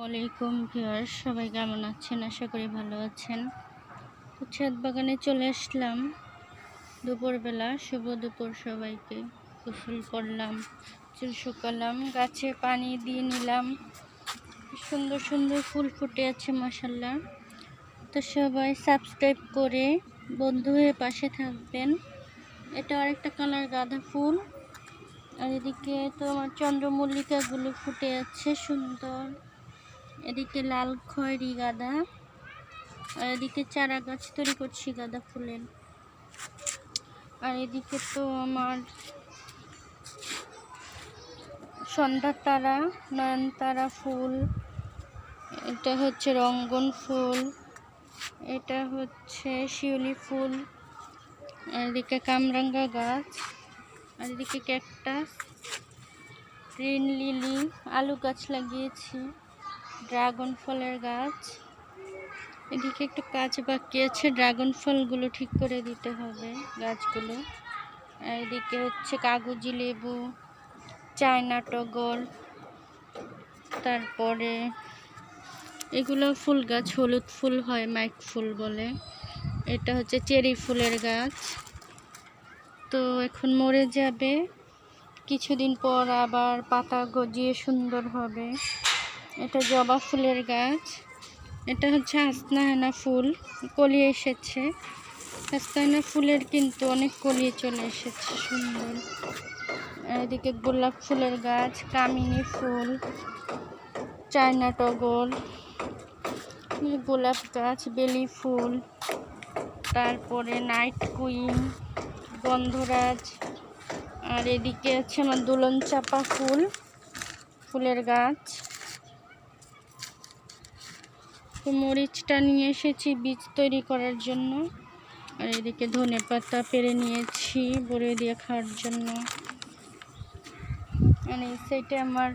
আলাইকুম ভিউয়ার্স, সবাই কেমন আছেন? আশা করি ভালো আছেন। তো ছাদ বাগানে চলে আসলাম দুপুরবেলা। শুভ দুপুর সবাইকে। গোসল করলাম, চুল শুকালাম, গাছে পানি দিয়ে নিলাম। সুন্দর সুন্দর ফুল ফুটে আছে মাশাআল্লাহ। তো সবাই সাবস্ক্রাইব করে বন্ধু হয়ে পাশে থাকবেন। এটা আরেকটা কালার গাঁদা ফুল। আর এদিকে তো আমার চন্দ্রমল্লিকাগুলো ফুটে আছে সুন্দর। এদিকে লাল খয়েরি গাঁদা, আর এদিকে চারা গাছ তৈরি করছি গাঁদা ফুলের। আর এদিকে তো আমার সন্ধ্যা তারা, নয়নতারা ফুল, এটা হচ্ছে রঙ্গন ফুল, এটা হচ্ছে শিউলি ফুল, আর এদিকে কামরাঙ্গা গাছ, আর এদিকে ক্যাকটাস, গ্রিন লিলি, আলু গাছ লাগিয়েছি, ড্রাগন ফলের গাছ। এদিকে একটু কাজ বাকি আছে, ড্রাগন ফলগুলো ঠিক করে দিতে হবে গাছগুলো। আর এদিকে হচ্ছে কাগজি লেবু, চায়না টগর, তারপরে এগুলো ফুল গাছ, হলুদ ফুল হয়, মাইক ফুল বলে। এটা হচ্ছে চেরি ফুলের গাছ, তো এখন মরে যাবে, কিছুদিন পর আবার পাতা গজিয়ে সুন্দর হবে। এটা জবা ফুলের গাছ, এটা হচ্ছে হাসনাহেনা ফুল, কলি এসেছে। হাসনাহেনা ফুলের কিন্তু অনেক কলি চলে এসেছে সুন্দর। আর এদিকে গোলাপ ফুলের গাছ, কামিনী ফুল, চায়না টগর, গোলাপ গাছ, বেলি ফুল, তারপরে নাইট কুইন, গন্ধরাজ। আর এদিকে আছে আমার দুলন চাপা ফুল, ফুলের গাছ। মরিচটা নিয়ে এসেছি বীজ তৈরি করার জন্য। আর এদিকে ধনে পাতা পেরে নিয়েছি বড়ি দিয়ে খাওয়ার জন্য। আর এই সাইডে আমার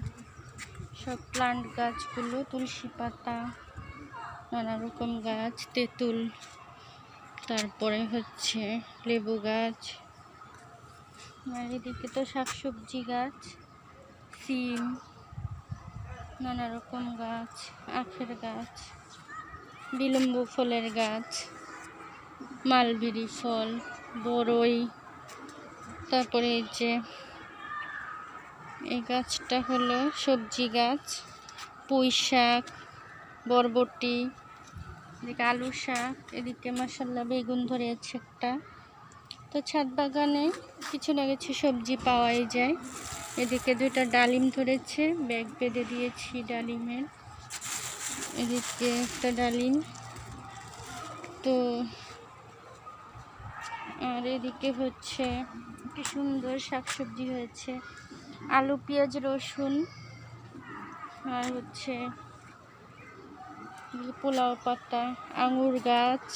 সব প্লান্ট গাছগুলো, তুলসী পাতা, নানা রকম গাছ, তেঁতুল, তারপরে হচ্ছে লেবু গাছ। আর এদিকে তো শাকসবজি গাছ, সিম, নানা রকম গাছ, আখের গাছ, বিলম্ব ফলের গাছ, মালবেরি ফল, বড়ই, তারপরে এই যে এই গাছটা হলো সবজি গাছ, পুঁই শাক, বরবটি, এদিকে আলু শাক, এদিকে মাশাআল্লাহ বেগুন ধরে আছে একটা। তো ছাদ বাগানে কিছু না কিছু সবজি পাওয়াই যায়। এদিকে দুইটা ডালিম ধরেছে, ব্যাগ বেঁধে দিয়েছি ডালিমের। এদিকে একটা ডালিম, তো আর এদিকে হচ্ছে কি সুন্দর শাকসবজি হয়েছে, আলু, পেঁয়াজ, রসুন, আর হচ্ছে পোলাও পাতা, আঙুর গাছ,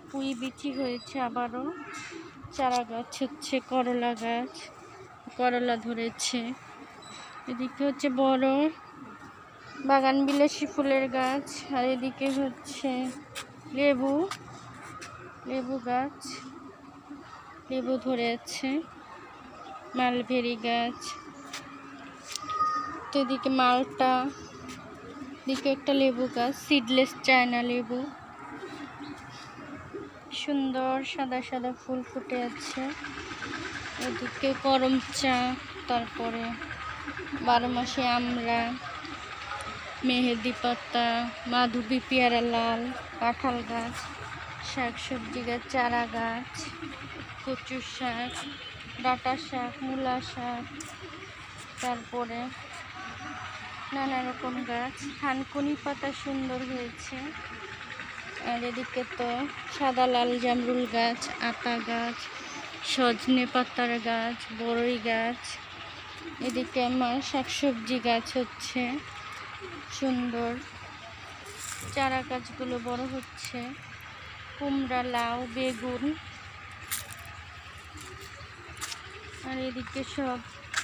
পুঁই বিচি হয়েছে, আবারও চারা গাছ হচ্ছে, করলা গাছ, করলা ধরেছে। এদিকে হচ্ছে বড় বাগান বিলাসী ফুলের গাছ। আর এদিকে হচ্ছে লেবু গাছ, লেবু ধরে আছে, মালবেরি গাছ। তো এদিকে মালটা, এদিকে একটা লেবু গাছ, সিডলেস চায়না লেবু, সুন্দর সাদা সাদা ফুল ফুটে আছে। এদিকে করম চা, তারপরে 12 মাসে আমড়া, মেহেদি পাতা, মাধবী, পেয়ারা লাল, কাঁঠাল গাছ, শাকসবজি গাছ, চারা গাছ, কচু শাক, ডাঁটা শাক, মূলা শাক, তারপরে নানা রকম গাছ, থানকুনি পাতা সুন্দর হয়েছে। আর এদিকে তো সাদা লাল জামরুল গাছ, আতা গাছ, সজনে পাতার গাছ, বড়ই গাছ। এদিকে আমার শাকসবজি গাছ হচ্ছে সুন্দর, চারা গাছগুলো বড় হচ্ছে, কুমড়া, লাউ, বেগুন। আর এদিকে সব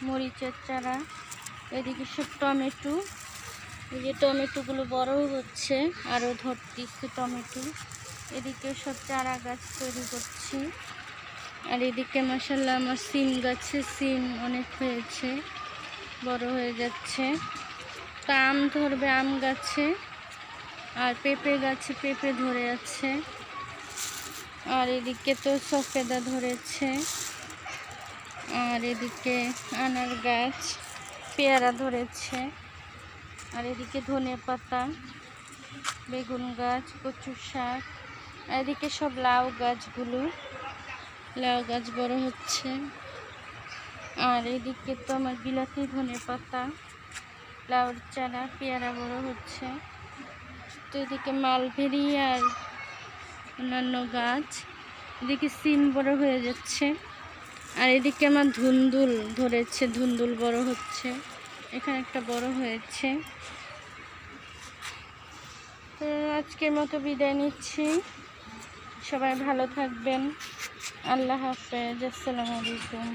মরিচের চারা, এদিকে সব টমেটো, এই যে টমেটোগুলো বড় হচ্ছে, আরও ধরতেছে টমেটো। এদিকে সব চারা গাছ তৈরি করছি। আর এদিকে মাশাআল্লাহ আমার সিম গাছে সিম অনেক হয়েছে, বড় হয়ে যাচ্ছে। তো আম ধরবে আম গাছে, আর পেঁপে গাছে পেঁপে ধরে আছে, আর এদিকে তো সফেদা ধরেছে, আর এদিকে আনার গাছ, পেয়ারা ধরেছে, আর এদিকে ধনে পাতা, বেগুন গাছ, কচু শাক, আর এদিকে সব লাউ গাছগুলো, লাউ গাছ বড় হচ্ছে। আর এদিকে তো আমার বিলাতি, ধনে পাতা, লাউর চারা, পেয়ারা বড় হচ্ছে। তো এদিকে মালবেরি আর অন্যান্য গাছ, এদিকে সিম বড় হয়ে যাচ্ছে। আর এদিকে আমার ধুন্দুল ধরেছে, ধুন্দুল বড় হচ্ছে, এখানে একটা বড় হয়েছে। তো আজকের মতো বিদায় নিচ্ছি, সবাই ভালো থাকবেন। আল্লাহ হাফেজ, আসসালামু আলাইকুম।